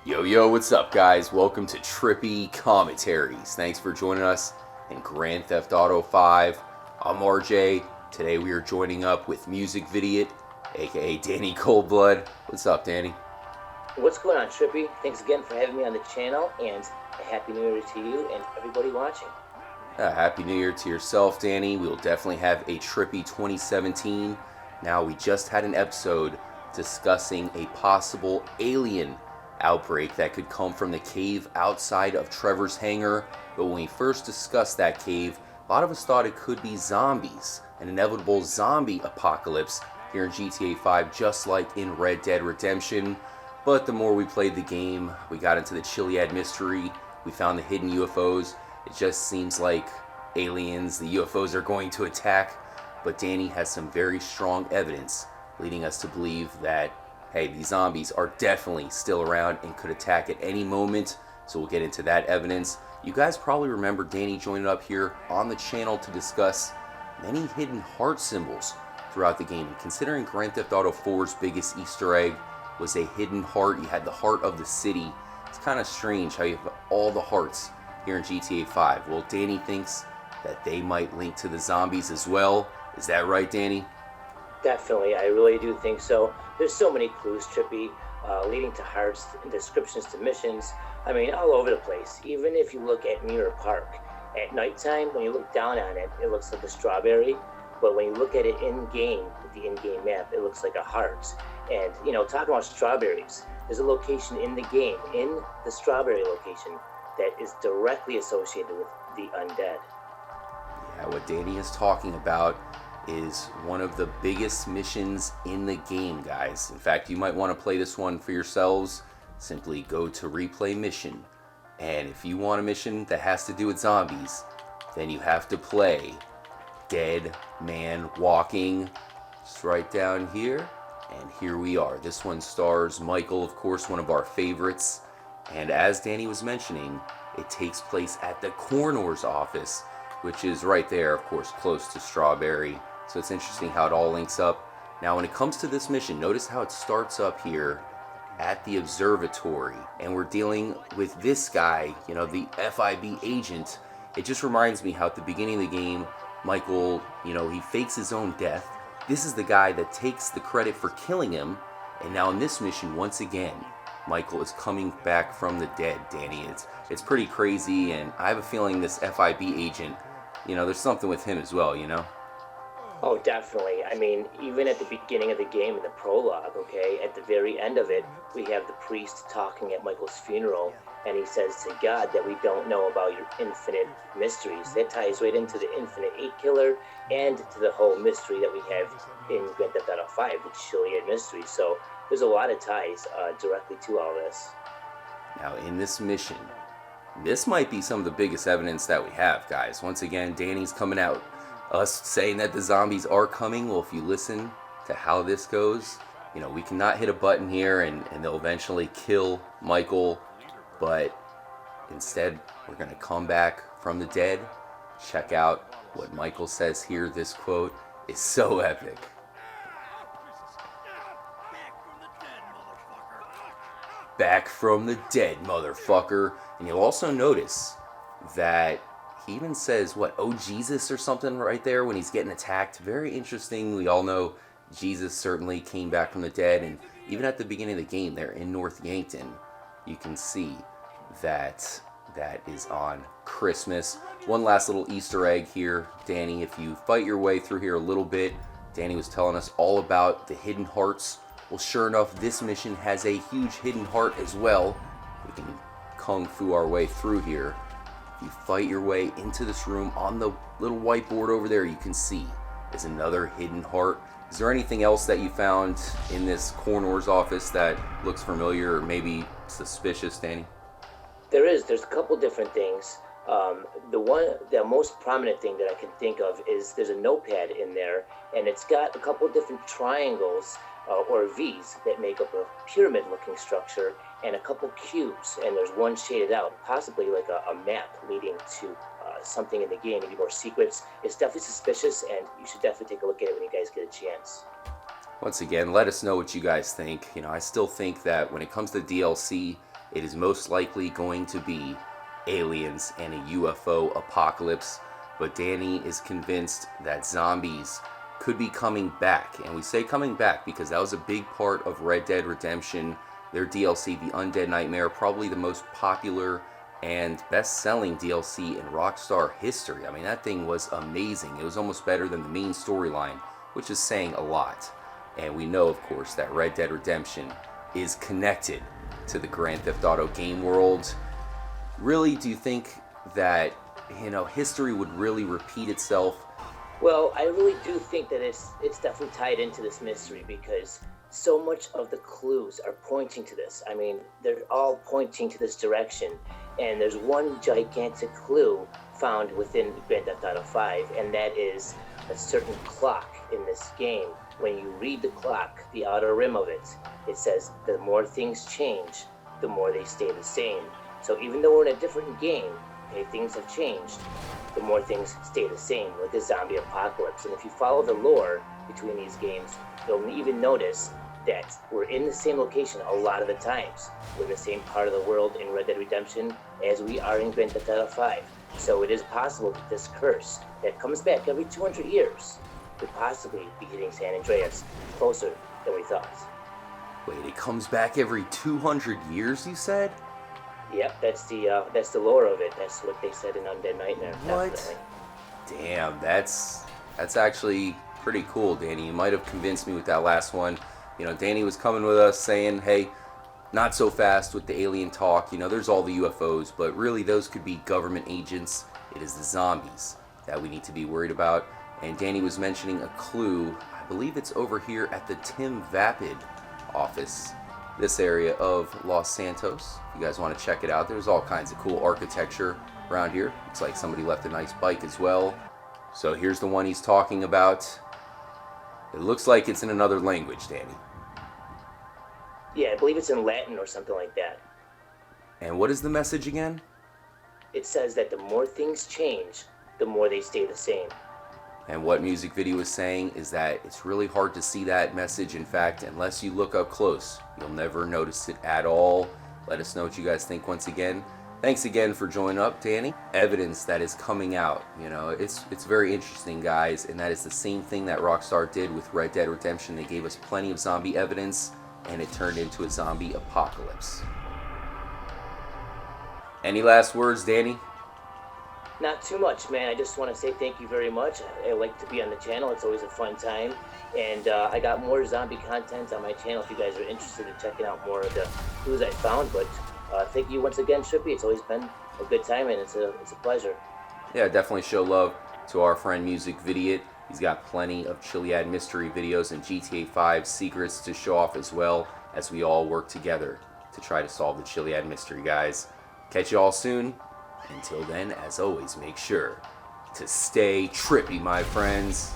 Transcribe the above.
Yo, what's up, guys? Welcome to Trippy Commentaries. Thanks for joining us in Grand Theft Auto 5. I'm RJ. Today we are joining up with Music Vidiot, aka Danny Coldblood. What's up, Danny? What's going on, Trippy? Thanks again for having me on the channel, and a Happy New Year to you and everybody watching. Happy New Year to yourself, Danny. We will definitely have a Trippy 2017. Now, we just had an episode discussing a possible alien outbreak that could come from the cave outside of Trevor's hangar. But when we first discussed that cave, a lot of us thought it could be zombies, an inevitable zombie apocalypse here in GTA 5, just like in Red Dead Redemption. But the more we played the game, we got into the Chiliad mystery, we found the hidden UFOs. It just seems like aliens, the UFOs are going to attack. But Danny has some very strong evidence leading us to believe that, hey, these zombies are definitely still around and could attack at any moment. So we'll get into that evidence. You guys probably remember Danny joining up here on the channel to discuss many hidden heart symbols throughout the game. And considering Grand Theft Auto 4's biggest Easter egg was a hidden heart, you had the heart of the city. It's kind of strange how you have all the hearts here in GTA 5. Well, Danny thinks that they might link to the zombies as well. Is that right, Danny? Definitely, I really do think so. There's so many clues, Trippy, leading to hearts and descriptions to missions. I mean, all over the place. Even if you look at Mirror Park, at nighttime, when you look down on it, it looks like a strawberry. But when you look at it in-game, with the in-game map, it looks like a heart. And, you know, talking about strawberries, there's a location in the game, in the strawberry location, that is directly associated with the undead. Yeah, what Danny is talking about is one of the biggest missions in the game, guys. In fact, you might want to play this one for yourselves. Simply go to replay mission. And if you want a mission that has to do with zombies, then you have to play Dead Man Walking. It's right down here. And here we are. This one stars Michael, of course, one of our favorites. And as Danny was mentioning, it takes place at the coroner's office, which is right there, of course, close to Strawberry. So it's interesting how it all links up. Now, when it comes to this mission, notice how it starts up here at the observatory. And we're dealing with this guy, you know, the FIB agent. It just reminds me how at the beginning of the game, Michael, you know, he fakes his own death. This is the guy that takes the credit for killing him. And now in this mission, once again, Michael is coming back from the dead, Danny. It's pretty crazy, and I have a feeling this FIB agent, you know, there's something with him as well, you know? Oh, definitely. I mean, even at the beginning of the game, in the prologue, okay, at the very end of it, we have the priest talking at Michael's funeral, and he says to God that we don't know about your infinite mysteries. That ties right into the Infinite 8 Killer and to the whole mystery that we have in Grand Theft Auto 5, the Chiliad mystery. So there's a lot of ties directly to all this. Now, in this mission, this might be some of the biggest evidence that we have, guys. Once again, Danny's coming out. Us saying that the zombies are coming. Well, if you listen to how this goes, you know, we cannot hit a button here and they'll eventually kill Michael. But instead, we're going to come back from the dead. Check out what Michael says here. This quote is so epic. Back from the dead, motherfucker. And you'll also notice that he even says, what, oh Jesus or something right there when he's getting attacked. Very interesting. We all know Jesus certainly came back from the dead. And even at the beginning of the game there in North Yankton, you can see that that is on Christmas. One last little Easter egg here, Danny. If you fight your way through here a little bit, Danny was telling us all about the hidden hearts. Well, sure enough, this mission has a huge hidden heart as well. We can kung fu our way through here. If you fight your way into this room, on the little whiteboard over there, you can see there's another hidden heart. Is there anything else that you found in this coroner's office that looks familiar or maybe suspicious, Danny? There's a couple different things. The most prominent thing that I can think of is there's a notepad in there, and it's got a couple different triangles or V's that make up a pyramid-looking structure, and a couple cubes, and there's one shaded out, possibly like a map leading to something in the game, maybe more secrets. It's definitely suspicious, and you should definitely take a look at it when you guys get a chance. Once again, let us know what you guys think. You know, I still think that when it comes to DLC, it is most likely going to be aliens and a UFO apocalypse. But Danny is convinced that zombies could be coming back. And we say coming back because that was a big part of Red Dead Redemption, their DLC, the Undead Nightmare, probably the most popular and best-selling DLC in Rockstar history. I mean, that thing was amazing. It was almost better than the main storyline, which is saying a lot. And we know, of course, that Red Dead Redemption is connected to the Grand Theft Auto game world. Really, do you think that, history would really repeat itself? Well, I really do think that it's definitely tied into this mystery because so much of the clues are pointing to this. I mean, they're all pointing to this direction. And there's one gigantic clue found within Grand Theft Auto 5, and that is a certain clock in this game. When you read the clock, the outer rim of it, it says the more things change, the more they stay the same. So even though we're in a different game, okay, things have changed, the more things stay the same, like the zombie apocalypse. And if you follow the lore between these games, you'll even notice that we're in the same location a lot of the times. We're in the same part of the world in Red Dead Redemption as we are in Grand Theft Auto 5. So it is possible that this curse that comes back every 200 years could possibly be hitting San Andreas closer than we thought. Wait, it comes back every 200 years, you said? Yep, that's the lore of it. That's what they said in Undead Nightmare. What? Definitely. Damn, that's actually pretty cool, Danny. You might have convinced me with that last one. Danny was coming with us saying, hey, not so fast with the alien talk. There's all the UFOs, but really those could be government agents. It is the zombies that we need to be worried about. And Danny was mentioning a clue. I believe it's over here at the Tim Vapid office, this area of Los Santos. If you guys want to check it out, there's all kinds of cool architecture around here. Looks like somebody left a nice bike as well. So here's the one he's talking about. It looks like it's in another language, Danny. Yeah, I believe it's in Latin or something like that. And what is the message again? It says that the more things change, the more they stay the same. And what music video is saying is that it's really hard to see that message. In fact, unless you look up close, you'll never notice it at all. Let us know what you guys think once again. Thanks again for joining up, Danny. Evidence that is coming out, it's very interesting, guys, and that is the same thing that Rockstar did with Red Dead Redemption. They gave us plenty of zombie evidence, and it turned into a zombie apocalypse. Any last words, Danny? Not too much, man. I just want to say thank you very much. I like to be on the channel. It's always a fun time. And I got more zombie content on my channel if you guys are interested in checking out more of the clues I found. But thank you once again, Trippy. It's always been a good time, and it's a pleasure. Yeah, definitely show love to our friend Music Vidiot. He's got plenty of Chiliad mystery videos and GTA 5 secrets to show off as well, as we all work together to try to solve the Chiliad mystery, guys. Catch you all soon. Until then, as always, make sure to stay trippy, my friends.